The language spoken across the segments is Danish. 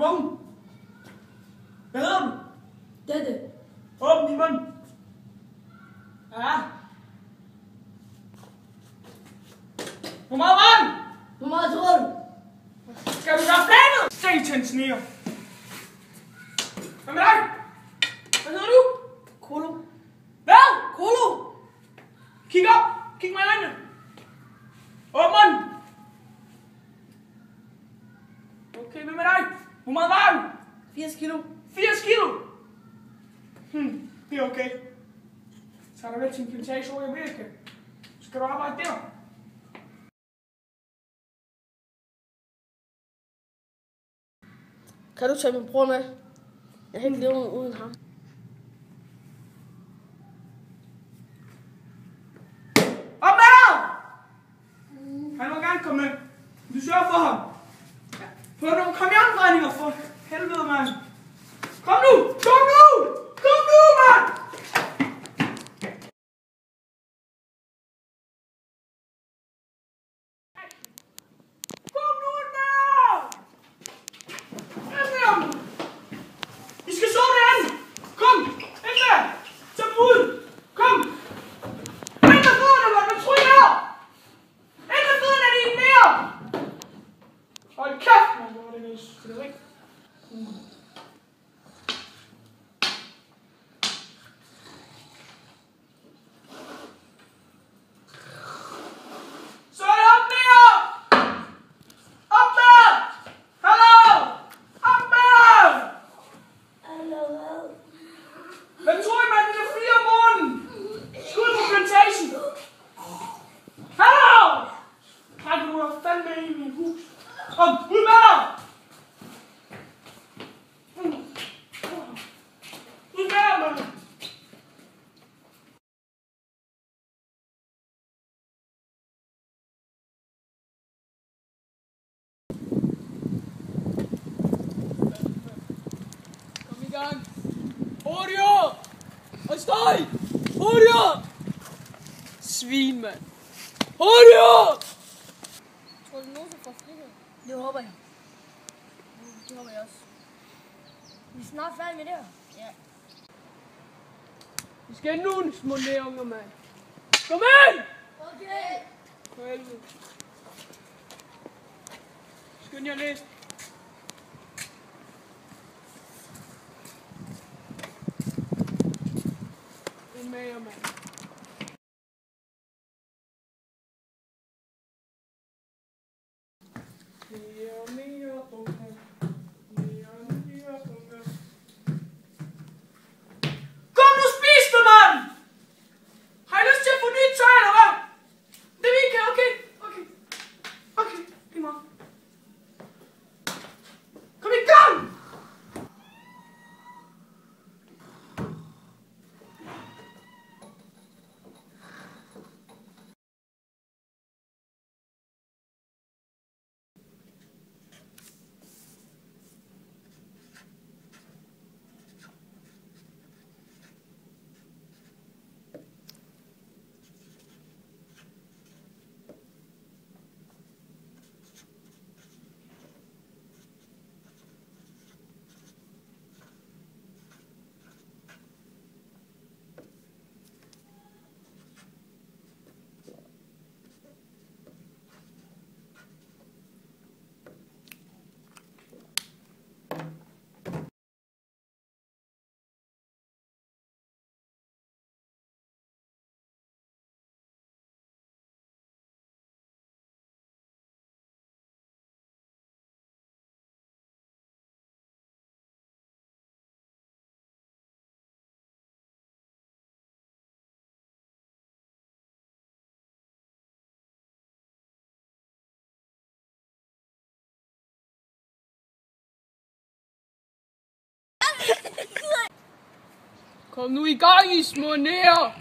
vågen? Hvad hedder du? Dette. Åbn din mund. Ja. Hvor meget var den? Hvor meget tror du? Skal du gøre planet? Satans nære. Hvad med dig? Hvad hedder du? Kolo. Hvad? Kolo. Kig op. Kig mig i øjnene. Åbn munden. Okay, hvad med dig? Hvor meget var du? 80 kilo. 80 kilo. Det er okay. Så er der vel til en plantage over i Amerika. Skal du arbejde der? Kan du tage min bror med? Jeg kan ikke leve uden ham. Op med dig! Han må gerne komme med. Du sørger for ham. Få nogle kamionregninger for helvede, mand. Kom nu! Kom nu! Kom nu, mand! Kom nu ind med jer! Ind med ham! I skal sove derinde! Kom! Ind med! Tag dem ud! Kom! Ind med fødderne, mand! Hvad tror I er? Ind med fødderne, er de ikke mere! Hold kæft, mand! Hvor var det næste? Det er rigtigt. Så er det op med jer! Op med jer! Hallo! Op med jer! Hvad tror I, mand? Det er 4 om morgenen! Skud på plantagen! Hallo! Nej, du er fandme i mit hus. Kom, ud med dig! Ud med dig, mand! Kom i gang. Hurtigere! Og støj! Hurtigere! Svin, mand. Hurtigere! Tror du nogen får frihed? Det håber jeg. Det håber jeg også. Vi er snart færdige med det her. Ja. Vi skal nu, små nærunger, mand. Kom ind! Okay. For helvede. Skynd jer at læse. Ind med jer, mand. Mere bunker. Mere bunker. Kom nu, spis det, mand! Har I lyst til at få nyt tøj, eller hvad? Det er ikke, okay? Okay, lige meget. Kom i gang! Kom nu i gang, I små nære!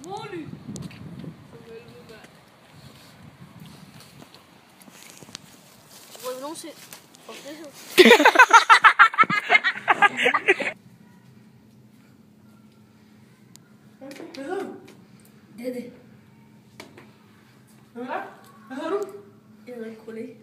Rolig! Hvor vi nogensinde får frihed? Hvad hedder du? Dette. Hvad med dig? Hvad hedder du? Jeg hedder kollega.